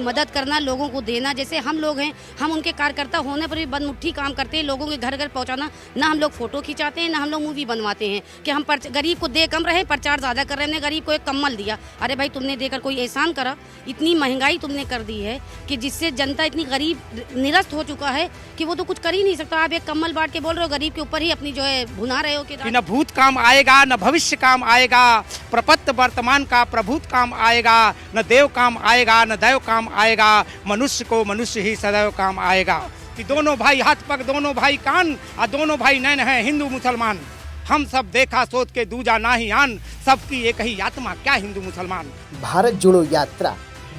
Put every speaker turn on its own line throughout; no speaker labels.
मदद करना, लोगों को देना। जैसे हम लोग हैं, हम उनके कार्यकर्ता होने पर भी बदमुट्ठी काम करते हैं, लोगों के घर घर पहुंचाना। ना हम लोग फोटो खिंचाते हैं, ना हम लोग मूवी बनवाते हैं कि हम गरीब को दे कम रहे, प्रचार ज़्यादा कर रहे हैं। गरीब को एक कम्बल दिया, अरे भाई तुमने देकर कोई एहसान करा? इतनी महंगाई तुमने कर दी है कि जिससे जनता इतनी गरीब निरस्त हो चुका है कि वो तो कुछ कर ही नहीं सकता। आप एक कम्बल बांट के बोल रहे हो, गरीब के ऊपर ही अपनी जो है भुना रहे हो कि
न भूत काम आएगा न भविष्य काम आएगा, प्रपत्त वर्तमान का प्रभुत काम आएगा, न देव काम आएगा न दैव काम आएगा, मनुष्य को मनुष्य ही सदैव काम आएगा। कि दोनों भाई हाथ पग, दोनों भाई कान, और दोनों भाई नैन है हिंदू मुसलमान। हम सब देखा सोच के दूजा ना ही आन, सबकी एक ही आत्मा क्या हिंदू मुसलमान।
भारत जोड़ो यात्रा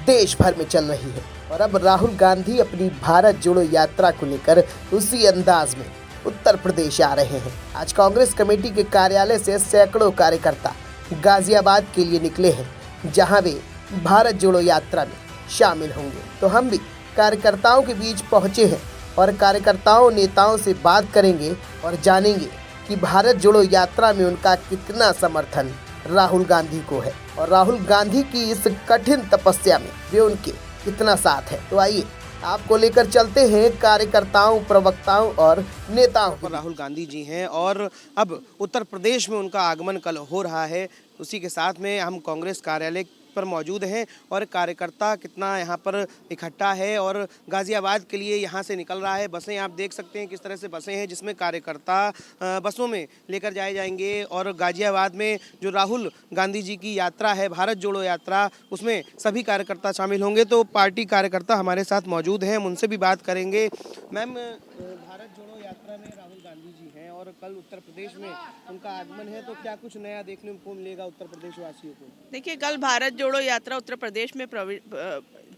देश भर में चल रही है और अब राहुल गांधी अपनी भारत जोड़ो यात्रा को लेकर उसी अंदाज में उत्तर प्रदेश आ रहे हैं। आज कांग्रेस कमेटी के कार्यालय से सैकड़ों कार्यकर्ता गाजियाबाद के लिए निकले हैं, जहां वे भारत जोड़ो यात्रा में शामिल होंगे। तो हम भी कार्यकर्ताओं के बीच पहुंचे हैं और कार्यकर्ताओं नेताओं से बात करेंगे और जानेंगे कि भारत जोड़ो यात्रा में उनका कितना समर्थन राहुल गांधी को है और राहुल गांधी की इस कठिन तपस्या में वे उनके कितना साथ है। तो आइए आपको लेकर चलते हैं कार्यकर्ताओं, प्रवक्ताओं और नेताओं को।
राहुल गांधी जी हैं और अब उत्तर प्रदेश में उनका आगमन कल हो रहा है। उसी के साथ में हम कांग्रेस कार्यालय पर मौजूद हैं और कार्यकर्ता कितना यहाँ पर इकट्ठा है और गाजियाबाद के लिए यहाँ से निकल रहा है। बसें आप देख सकते हैं किस तरह से बसें हैं जिसमें कार्यकर्ता बसों में लेकर जाए जाएंगे और गाजियाबाद में जो राहुल गांधी जी की यात्रा है, भारत जोड़ो यात्रा, उसमें सभी कार्यकर्ता शामिल होंगे। तो पार्टी कार्यकर्ता हमारे साथ मौजूद हैं, हम उनसे भी बात करेंगे। मैम, भारत जोड़ो यात्रा में राहुल गांधी जी हैं और कल उत्तर प्रदेश में उनका आगमन है, तो क्या कुछ नया देखने को मिलेगा उत्तर प्रदेश वासियों को?
देखिए, कल भारत जोड़ो यात्रा उत्तर प्रदेश में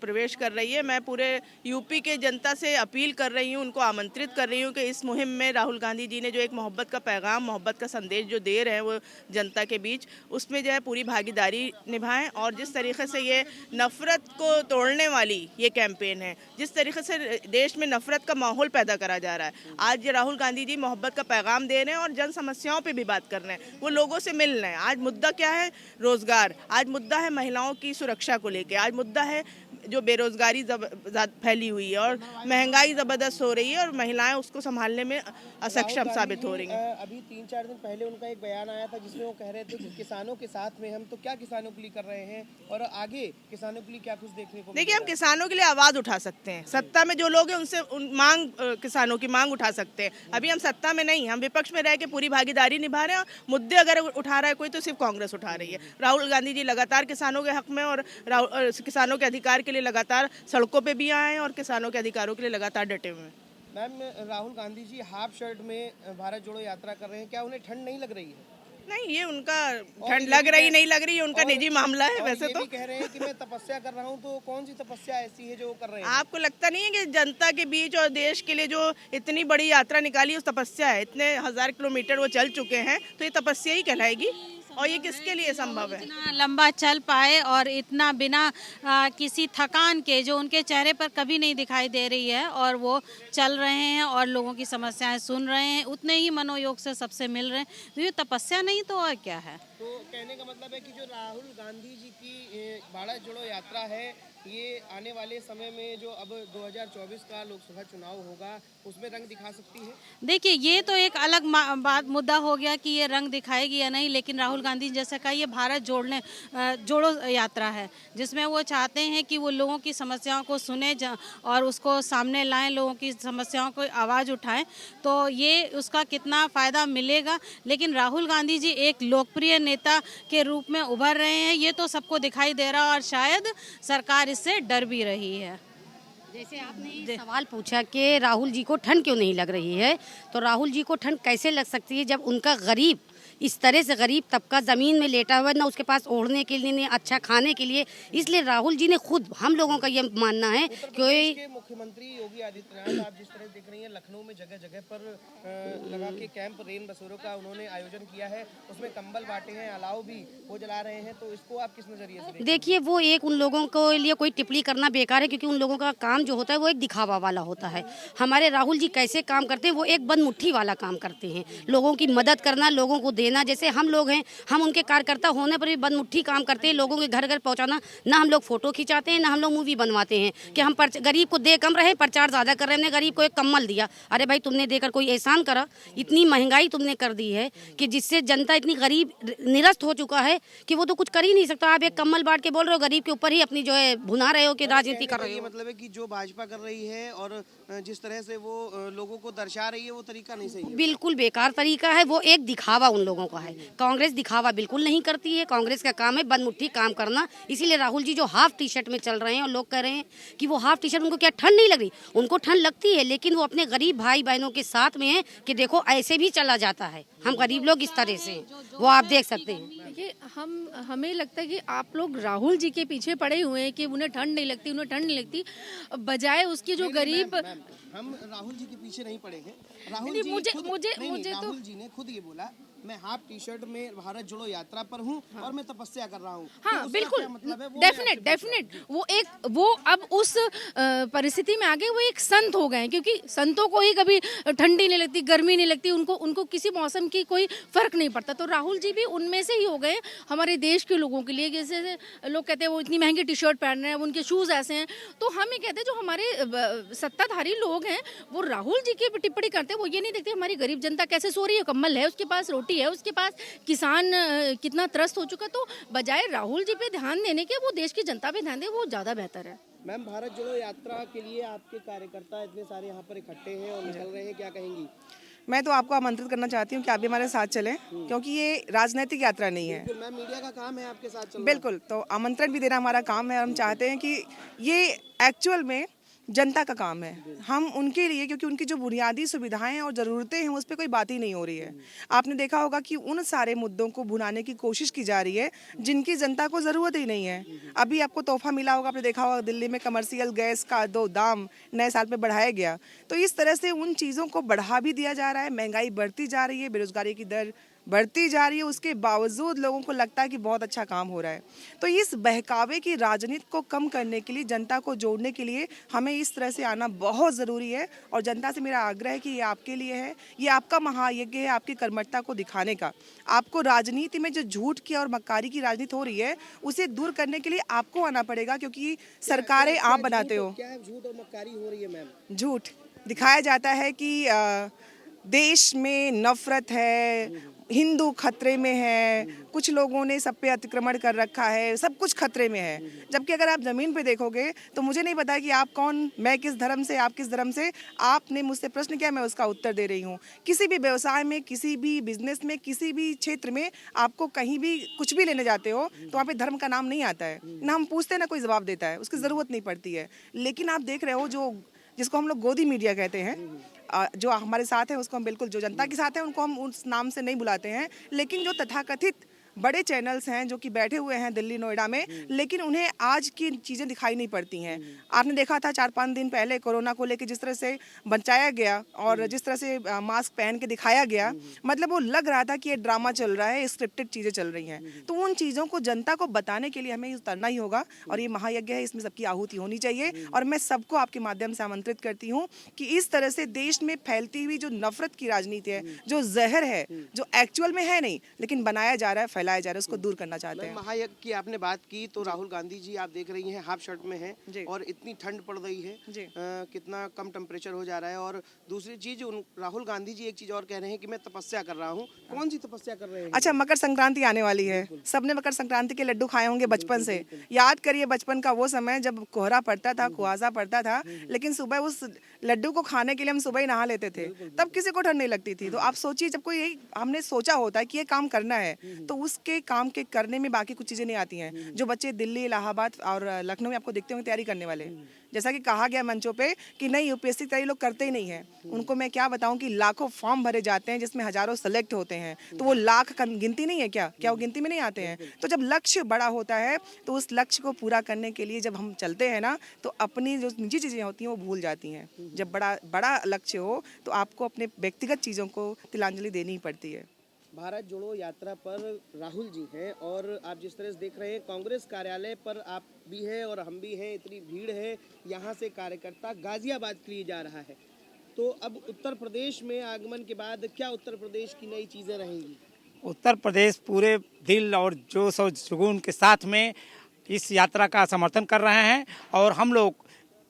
प्रवेश कर रही है। मैं पूरे यूपी के जनता से अपील कर रही हूँ, उनको आमंत्रित कर रही हूँ कि इस मुहिम में राहुल गांधी जी ने जो एक मोहब्बत का पैगाम, मोहब्बत का संदेश जो दे रहे हैं वो जनता के बीच, उसमें जो है पूरी भागीदारी निभाएं। और जिस तरीके से ये नफ़रत को तोड़ने वाली ये कैंपेन है, जिस तरीके से देश में नफ़रत का माहौल पैदा करा जा रहा है, आज राहुल गांधी जी मोहब्बत का पैगाम दे रहे हैं और जन समस्याओं पर भी बात कर रहे हैं, वो लोगों से मिल रहे हैं। आज मुद्दा क्या है? रोज़गार। आज मुद्दा है महिलाओं की सुरक्षा को लेकर। आज मुद्दा है जो बेरोजगारी फैली हुई है और महंगाई ज़बरदस्त हो रही है और महिलाएं उसको संभालने में असक्षम साबित हो रही हैं।
अभी 3-4 दिन पहले उनका एक बयान आया था जिसमें वो कह रहे थे कि किसानों के साथ में हम, तो क्या किसानों के लिए कर रहे हैं और आगे किसानों के लिए क्या कुछ देखने को?
देखिए, हम किसानों के लिए आवाज़ उठा सकते हैं। सत्ता में जो लोग हैं उनसे किसानों की मांग उठा सकते हैं। अभी हम सत्ता में नहीं, हम विपक्ष में रह के पूरी भागीदारी निभा रहे हैं। मुद्दे अगर उठा रहा है कोई तो सिर्फ कांग्रेस उठा रही है। राहुल गांधी जी लगातार किसानों के हक में और किसानों के अधिकार के लिए लगातार सड़कों पे भी आए हैं और किसानों के अधिकारों के लिए लगातार डटे हुए हैं।
Ma'am, Rahul Gandhi ji half shirt में भारत जोड़ो यात्रा कर रहे हैं, क्या उन्हें ठंड नहीं लग रही है?
नहीं, ये उनका ठंड लग रही नहीं लग रही है उनका निजी मामला है। वैसे तो
कह रहे हैं कि मैं तपस्या कर रहा हूं, तो कौन सी तपस्या ऐसी है जो वो कर रहे हैं?
आपको लगता नहीं है कि जनता के बीच और देश के लिए जो इतनी बड़ी यात्रा निकाली उस तपस्या है? इतने 1000 किलोमीटर वो चल चुके हैं, तो ये तपस्या ही कहलाएगी। और ये किसके लिए संभव है?
इतना लंबा चल पाए और इतना बिना किसी थकान के, जो उनके चेहरे पर कभी नहीं दिखाई दे रही है, और वो चल रहे हैं और लोगों की समस्याएं सुन रहे हैं, उतने ही मनोयोग से सबसे मिल रहे हैं। तो ये तपस्या नहीं तो और क्या है?
तो कहने का मतलब है कि जो राहुल गांधी जी की भारत जोड़ो यात्रा है, ये आने वाले समय में जो अब 2024 का लोकसभा चुनाव होगा उसमें रंग दिखा सकती है?
देखिए, ये तो एक अलग मुद्दा हो गया कि ये रंग दिखाएगी या नहीं, लेकिन राहुल गांधी जैसा कहा, ये भारत जोड़ो यात्रा है, जिसमें वो चाहते हैं कि वो लोगों की समस्याओं को सुने और उसको सामने लाएं, लोगों की समस्याओं को आवाज़ उठाएं। तो ये उसका कितना फ़ायदा मिलेगा, लेकिन राहुल गांधी जी एक लोकप्रिय नेता के रूप में उभर रहे हैं, ये तो सबको दिखाई दे रहा है और शायद सरकार इससे डर भी रही है।
जैसे आपने सवाल पूछा कि राहुल जी को ठंड क्यों नहीं लग रही है, तो राहुल जी को ठंड कैसे लग सकती है जब उनका गरीब, इस तरह से गरीब तबका ज़मीन में लेटा हुआ है, ना उसके पास ओढ़ने के लिए, ना अच्छा खाने के लिए। इसलिए राहुल जी ने खुद, हम लोगों का ये मानना है कि
मुख्यमंत्री योगी आदित्यनाथ, आप जिस तरह देख रही हैं, लखनऊ में जगह जगह पर लगा के कैंप रेन बसेरों का उन्होंने आयोजन किया है, उसमें कंबल बांटे हैं, अलाव भी वो जला रहे हैं, तो इसको आप किस नजरिए से
देखिए, वो एक उन लोगों को लिए कोई टिप्पणी करना बेकार है, क्योंकि उन लोगों का काम जो होता है वो एक दिखावा वाला होता है। हमारे राहुल जी कैसे काम करते हैं, वो एक बंद मुट्ठी वाला काम करते हैं, लोगों की मदद करना, लोगों को देना। देना। जैसे हम लोग हैं, हम उनके कार्यकर्ता होने पर भी बदमुट्ठी काम करते हैं, लोगों के घर घर पहुंचाना। ना हम लोग फोटो खिंचाते हैं, ना हम लोग मूवी बनवाते हैं कि हम गरीब को दे कम रहे, प्रचार ज़्यादा कर रहे हैं। हमने गरीब को एक कम्बल दिया, अरे भाई तुमने देकर कोई एहसान करा? इतनी महंगाई तुमने कर दी है कि जिससे जनता इतनी गरीब निरस्त हो चुका है कि वो तो कुछ कर ही नहीं सकता। आप एक कम्बल बांट के बोल रहे हो, गरीब के ऊपर ही अपनी जो है भुना रहे हो कि राजनीति कर रहे
ये
हो।
मतलब है कि जो भाजपा कर रही है और जिस तरह से वो लोगों को दर्शा रही है वो तरीका नहीं सही है।
बिल्कुल बेकार तरीका है, वो एक दिखावा उन लोगों का है। कांग्रेस दिखावा बिल्कुल नहीं करती है, कांग्रेस का काम है बदमुट्ठी काम करना। इसीलिए राहुल जी जो हाफ टी शर्ट में चल रहे हैं और लोग कह रहे हैं कि वो हाफ टी शर्ट, उनको क्या ठंड नहीं लग रही? उनको ठंड लगती है, लेकिन वो अपने गरीब भाई बहनों के साथ में है कि देखो ऐसे भी चला जाता है, हम गरीब लोग इस तरह से हैं। वो आप देख सकते हैं।
देखिए, हमें लगता है कि आप लोग राहुल जी के पीछे पड़े हुए हैं कि उन्हें ठंड नहीं लगती, उन्हें ठंड नहीं लगती, बजाय उसकी जो गरीब।
हम राहुल जी के पीछे नहीं पड़े हैं। राहुल
नहीं,
जी
मुझे
राहुल जी ने खुद ये बोला, मैं हाफ टी शर्ट में भारत जोड़ो यात्रा पर हूँ और मैं तपस्या कर रहा हूँ।
हाँ,
तो
बिल्कुल,
मतलब है
डेफिनेट वो अब उस परिस्थिति में आ गए, वो एक संत हो गए, क्योंकि संतों को ही कभी ठंडी नहीं लगती, गर्मी नहीं लगती, उनको किसी मौसम की कोई फर्क नहीं पड़ता। तो राहुल जी भी उनमें से ही हो गए हमारे देश के लोगों के लिए। जैसे लोग कहते हैं वो इतनी महंगी टी शर्ट पहन रहे हैं, उनके शूज ऐसे हैं, तो हम ये कहते हैं जो हमारे सत्ताधारी लोग हैं वो राहुल जी की टिप्पणी करते हैं। वो ये नहीं देखते हमारी गरीब जनता कैसे सो रही है, कम्बल है उसके पास, रोटी है उसके पास, किसान कितना त्रस्त हो चुका। तो बजाय राहुल जी पे ध्यान देने के वो देश की जनता पे ध्यान दे, वो ज्यादा बेहतर है।
मैम, भारत जोड़ो यात्रा के लिए आपके कार्यकर्ता इतने सारे यहाँ पर इकट्ठे हैं और निकल रहे हैं, क्या कहेंगी?
मैं तो आपको आमंत्रित करना चाहती हूँ कि आप भी हमारे साथ चलें, क्योंकि ये राजनीतिक यात्रा नहीं है।
मैम, मीडिया का काम है आपके साथ चलना।
बिल्कुल, तो आमंत्रण भी देना हमारा काम है। हम चाहते हैं कि ये एक्चुअल में जनता का काम है। हम उनके लिए, क्योंकि उनकी जो बुनियादी सुविधाएं और ज़रूरतें हैं उस पर कोई बात ही नहीं हो रही है। आपने देखा होगा कि उन सारे मुद्दों को भुनाने की कोशिश की जा रही है जिनकी जनता को ज़रूरत ही नहीं है। अभी आपको तोहफा मिला होगा, आपने देखा होगा दिल्ली में कमर्शियल गैस का दाम नए साल पे बढ़ाया गया। तो इस तरह से उन चीज़ों को बढ़ा भी दिया जा रहा है, महंगाई बढ़ती जा रही है, बेरोजगारी की दर बढ़ती जा रही है, उसके बावजूद लोगों को लगता है कि बहुत अच्छा काम हो रहा है। तो इस बहकावे की राजनीति को कम करने के लिए, जनता को जोड़ने के लिए हमें इस तरह से आना बहुत ज़रूरी है। और जनता से मेरा आग्रह है कि ये आपके लिए है, ये आपका महायज्ञ है आपकी कर्मठता को दिखाने का। आपको राजनीति में जो झूठ की और मक्कारी की राजनीति हो रही है उसे दूर करने के लिए आपको आना पड़ेगा, क्योंकि सरकारें आप बनाते हो।
क्या झूठ और मक्कारी हो रही है मैम?
झूठ दिखाया जाता है कि देश में नफरत है, हिंदू खतरे में है, कुछ लोगों ने सब पे अतिक्रमण कर रखा है, सब कुछ खतरे में है। जबकि अगर आप ज़मीन पे देखोगे तो मुझे नहीं पता कि आप कौन, मैं किस धर्म से, आप किस धर्म से। आपने मुझसे प्रश्न किया, मैं उसका उत्तर दे रही हूँ। किसी भी व्यवसाय में, किसी भी बिजनेस में, किसी भी क्षेत्र में आपको कहीं भी कुछ भी लेने जाते हो तो वहाँ पे धर्म का नाम नहीं आता है, ना हम पूछते ना कोई जवाब देता है, उसकी ज़रूरत नहीं पड़ती है। लेकिन आप देख रहे हो जो जिसको हम लोग गोदी मीडिया कहते हैं, जो हमारे साथ है उसको हम बिल्कुल, जो जनता के साथ है उनको हम उस नाम से नहीं बुलाते हैं, लेकिन जो तथाकथित बड़े चैनल्स हैं जो कि बैठे हुए हैं दिल्ली नोएडा में, लेकिन उन्हें आज की चीज़ें दिखाई नहीं पड़ती हैं। आपने देखा था 4-5 दिन पहले कोरोना को लेकर जिस तरह से बचाया गया और जिस तरह से मास्क पहन के दिखाया गया, मतलब वो लग रहा था कि ये ड्रामा चल रहा है, स्क्रिप्टेड चीज़ें चल रही हैं। तो उन चीज़ों को जनता को बताने के लिए हमें उतरना ही होगा और ये महायज्ञ है, इसमें सबकी आहुति होनी चाहिए। और मैं सबको आपके माध्यम से आमंत्रित करती हूँ कि इस तरह से देश में फैलती हुई जो नफरत की राजनीति है, जो जहर है, जो एक्चुअल में है नहीं लेकिन बनाया जा रहा है, फैलाया जा रहा है, उसको दूर करना चाहते हैं।
महायज्ञ की आपने बात की तो राहुल गांधी जी आप देख रही हैं हाफ शर्ट में हैं और इतनी ठंड पड़ रही है, कितना कम टेम्परेचर हो जा रहा है। और दूसरी चीज, राहुल गांधी जी एक चीज और कह रहे हैं कि मैं तपस्या कर रहा हूँ। कौन सी तपस्या कर रहे हैं?
अच्छा, मकर संक्रांति आने वाली है, सबने मकर संक्रांति के लड्डू खाए होंगे बचपन से। याद करिए बचपन का वो समय जब कोहरा पड़ता था, कुहासा पड़ता था, लेकिन सुबह उस लड्डू को खाने के लिए हम सुबह ही नहा लेते थे, तब किसी को ठंड नहीं लगती थी। तो आप सोचिए, जब कोई हमने सोचा होता है कि ये काम करना है तो उसके काम के करने में बाकी कुछ चीज़ें नहीं आती हैं। जो बच्चे दिल्ली, इलाहाबाद और लखनऊ में आपको दिखते होंगे तैयारी करने वाले, जैसा कि कहा गया मंचों पे कि नहीं यूपीएससी की तैयारी लोग करते ही नहीं है, उनको मैं क्या बताऊं कि लाखों फॉर्म भरे जाते हैं जिसमें हजारों सेलेक्ट होते हैं। तो वो लाख गिनती नहीं है क्या वो गिनती में नहीं आते हैं? तो जब लक्ष्य बड़ा होता है तो उस लक्ष्य को पूरा करने के लिए जब हम चलते हैं ना, तो अपनी जो निजी चीज़ें होती हैं वो भूल जाती हैं। जब बड़ा लक्ष्य हो तो आपको अपने व्यक्तिगत चीज़ों को तिलांजलि देनी ही पड़ती है।
भारत जोड़ो यात्रा पर राहुल जी हैं और आप जिस तरह से देख रहे हैं कांग्रेस कार्यालय पर आप भी हैं और हम भी हैं, इतनी भीड़ है, यहाँ से कार्यकर्ता गाजियाबाद के लिए जा रहा है। तो अब उत्तर प्रदेश में आगमन के बाद क्या उत्तर प्रदेश की नई चीज़ें रहेंगी?
उत्तर प्रदेश पूरे दिल और जोश और जुनून के साथ में इस यात्रा का समर्थन कर रहे हैं। और हम लोग,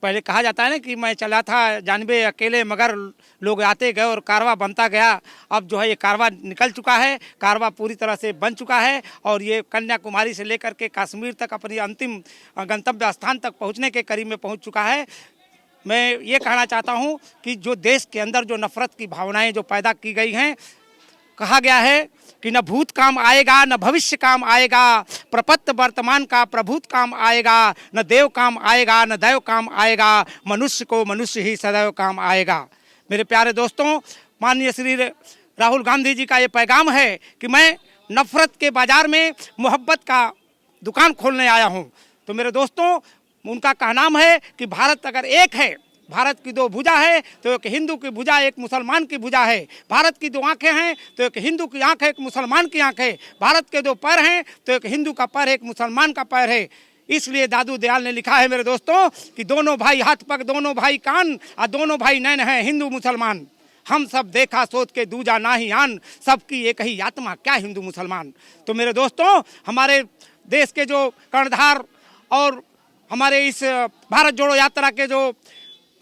पहले कहा जाता है ना कि मैं चला था जानबे अकेले, मगर लोग आते गए और कारवां बनता गया। अब जो है ये कारवां निकल चुका है, कारवां पूरी तरह से बन चुका है और ये कन्याकुमारी से लेकर के कश्मीर तक अपनी अंतिम गंतव्य स्थान तक पहुंचने के करीब में पहुंच चुका है। मैं ये कहना चाहता हूं कि जो देश के अंदर जो नफरत की भावनाएं जो पैदा की गई हैं, कहा गया है कि न भूत काम आएगा न भविष्य काम आएगा, प्रपत्त वर्तमान का प्रभूत काम आएगा, न देव काम आएगा न दैव काम आएगा, मनुष्य को मनुष्य ही सदैव काम आएगा। मेरे प्यारे दोस्तों, माननीय श्री राहुल गांधी जी का ये पैगाम है कि मैं नफरत के बाजार में मोहब्बत का दुकान खोलने आया हूँ। तो मेरे दोस्तों, उनका कहनाम है कि भारत अगर एक है, भारत की दो भुजा है तो एक हिंदू की भुजा एक मुसलमान की भुजा है। भारत की दो आंखें हैं तो एक हिंदू की आंख है एक मुसलमान की आंख है। भारत के दो पैर हैं तो एक हिंदू का पैर है एक मुसलमान का पैर है। इसलिए दादू दयाल ने लिखा है मेरे दोस्तों कि दोनों भाई हाथ पग दोनों भाई कान और दोनों भाई नैन हैं हिंदू मुसलमान। हम सब देखा सोच के दूजा ना ही आन, सबकी एक ही आत्मा क्या हिंदू मुसलमान। तो मेरे दोस्तों, हमारे देश के जो कर्णधार और हमारे इस भारत जोड़ो यात्रा के जो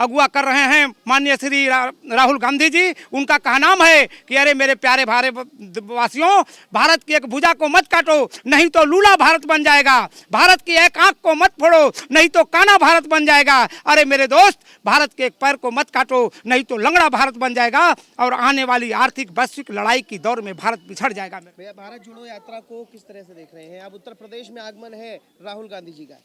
अगुआ कर रहे हैं माननीय श्री राहुल गांधी जी, उनका कहनाम है कि अरे मेरे प्यारे भारतवासियों, भारत की एक भुजा को मत काटो नहीं तो लूला भारत बन जाएगा, भारत की एक आंख को मत फोड़ो नहीं तो काना भारत बन जाएगा। अरे मेरे दोस्त, भारत के एक पैर को मत काटो नहीं तो लंगड़ा भारत बन जाएगा और आने वाली आर्थिक वैश्विक लड़ाई की दौर में भारत पिछड़ जाएगा।
भैया, भारत जोड़ो यात्रा को किस तरह से देख रहे हैं? अब उत्तर प्रदेश में आगमन है राहुल गांधी जी का।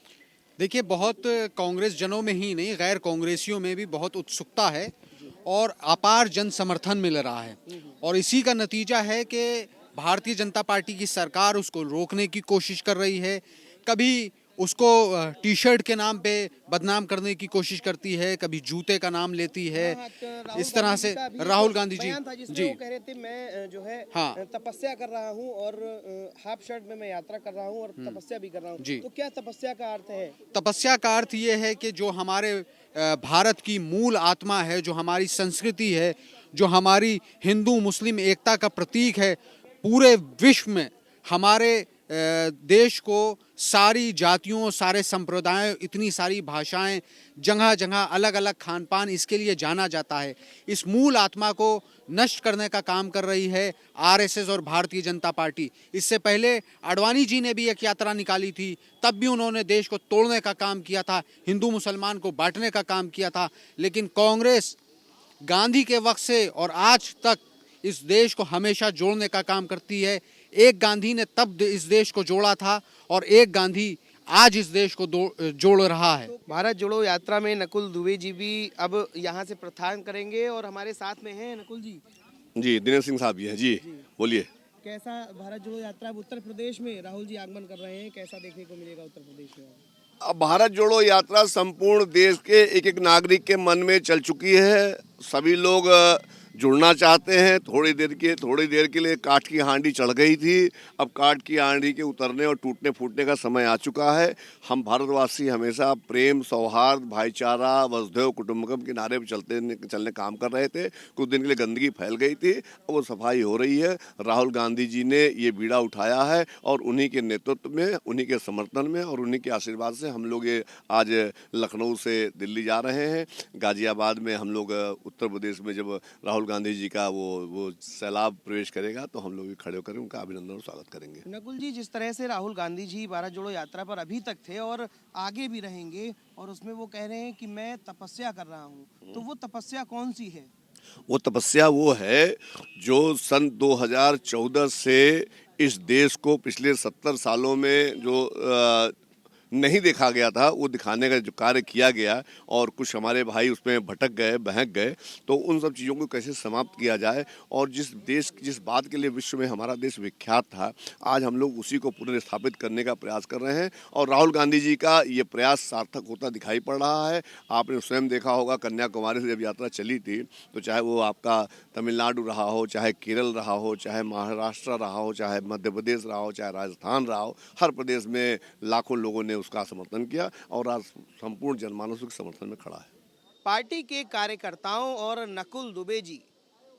देखिए, बहुत कांग्रेस जनों में ही नहीं, गैर कांग्रेसियों में भी बहुत उत्सुकता है और अपार जन समर्थन मिल रहा है। और इसी का नतीजा है कि भारतीय जनता पार्टी की सरकार उसको रोकने की कोशिश कर रही है। कभी उसको टी शर्ट के नाम पे बदनाम करने की कोशिश करती है, कभी जूते का नाम लेती है। इस तरह से राहुल गांधी जी
जी कह रहे थे मैं जो है तपस्या कर रहा हूं और हाफ शर्ट में मैं यात्रा कर रहा हूं और तपस्या भी कर रहा हूं। तो क्या तपस्या का अर्थ है?
तपस्या का अर्थ ये है कि जो हमारे भारत की मूल आत्मा है, जो हमारी संस्कृति है, जो हमारी हिंदू मुस्लिम एकता का प्रतीक है, पूरे विश्व में हमारे देश को सारी जातियों, सारे संप्रदायों, इतनी सारी भाषाएं, जगह जगह अलग अलग खान पान, इसके लिए जाना जाता है। इस मूल आत्मा को नष्ट करने का काम कर रही है आरएसएस और भारतीय जनता पार्टी। इससे पहले आडवाणी जी ने भी एक यात्रा निकाली थी, तब भी उन्होंने देश को तोड़ने का काम किया था, हिंदू मुसलमान को बांटने का काम किया था। लेकिन कांग्रेस गांधी के वक्त से और आज तक इस देश को हमेशा जोड़ने का काम करती है। एक गांधी ने तब इस देश को जोड़ा था और एक गांधी आज इस देश को जोड़ रहा है।
तो भारत जोड़ो यात्रा में नकुल दुबे जी भी अब यहाँ से प्रस्थान करेंगे और हमारे साथ में हैं नकुल जी।
जी, दिनेश सिंह साहब भी हैं जी, बोलिए।
कैसा भारत जोड़ो यात्रा उत्तर प्रदेश में राहुल जी आगमन कर रहे हैं, कैसा देखने को मिलेगा उत्तर प्रदेश में?
अब भारत जोड़ो यात्रा संपूर्ण देश के एक एक नागरिक के मन में चल चुकी है। सभी लोग जुड़ना चाहते हैं। थोड़ी देर के लिए काठ की हांडी चढ़ गई थी, अब काठ की हांडी के उतरने और टूटने फूटने का समय आ चुका है। हम भारतवासी हमेशा प्रेम, सौहार्द, भाईचारा, वसुधैव कुटुंबकम के नारे पर चलने काम कर रहे थे। कुछ दिन के लिए गंदगी फैल गई थी, अब वो सफाई हो रही है। राहुल गांधी जी ने ये बीड़ा उठाया है और उन्हीं के नेतृत्व में, उन्हीं के समर्थन में और उन्हीं के आशीर्वाद से हम लोग ये आज लखनऊ से दिल्ली जा रहे हैं। गाजियाबाद में हम लोग उत्तर प्रदेश में जब राहुल गांधी जी का वो सैलाब प्रवेश करेगा तो हम लोग भी खड़े होकर उनका अभिनंदन और स्वागत करेंगे।
नकुल जी, जिस तरह से राहुल गांधी जी भारत जोड़ो यात्रा पर अभी तक थे और आगे भी रहेंगे और उसमें वो कह रहे हैं कि मैं तपस्या कर रहा हूँ, तो वो तपस्या कौन सी है?
वो तपस्या वो है जो सन 2014 से इस देश को पिछले 70 सालों में जो नहीं देखा गया था, वो दिखाने का जो कार्य किया गया और कुछ हमारे भाई उसमें भटक गए, बहक गए, तो उन सब चीज़ों को कैसे समाप्त किया जाए और जिस बात के लिए विश्व में हमारा देश विख्यात था, आज हम लोग उसी को पुनर्स्थापित करने का प्रयास कर रहे हैं और राहुल गांधी जी का ये प्रयास सार्थक होता दिखाई पड़ रहा है। आपने स्वयं देखा होगा, कन्याकुमारी से जब यात्रा चली थी तो चाहे वो आपका तमिलनाडु रहा हो, चाहे केरल रहा हो, चाहे महाराष्ट्र रहा हो, चाहे मध्य प्रदेश रहा हो, चाहे राजस्थान रहा हो, हर प्रदेश में लाखों लोगों ने उसका समर्थन किया और आज संपूर्ण जनमानस के समर्थन में खड़ा है।
पार्टी के कार्यकर्ताओं और नकुल दुबे जी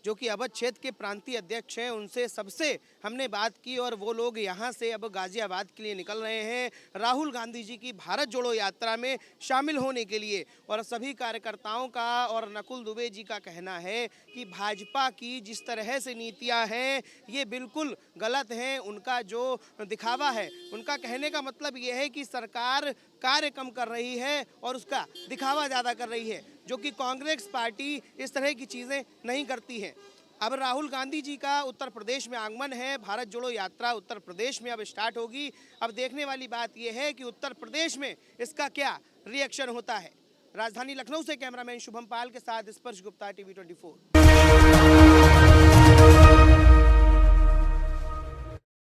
जो कि अवध क्षेत्र के प्रांतीय अध्यक्ष हैं, उनसे सबसे हमने बात की और वो लोग यहाँ से अब गाजियाबाद के लिए निकल रहे हैं राहुल गांधी जी की भारत जोड़ो यात्रा में शामिल होने के लिए। और सभी कार्यकर्ताओं का और नकुल दुबे जी का कहना है कि भाजपा की जिस तरह से नीतियाँ हैं ये बिल्कुल गलत हैं। उनका जो दिखावा है, उनका कहने का मतलब ये है कि सरकार कार्य कम कर रही है और उसका दिखावा ज़्यादा कर रही है, जो कि कांग्रेस पार्टी इस तरह की चीज़ें नहीं करती है। अब राहुल गांधी जी का उत्तर प्रदेश में आगमन है, भारत जोड़ो यात्रा उत्तर प्रदेश में अब स्टार्ट होगी। अब देखने वाली बात यह है कि उत्तर प्रदेश में इसका क्या रिएक्शन होता है। राजधानी लखनऊ से कैमरामैन शुभम पाल के साथ स्पर्श गुप्ता, TV 24।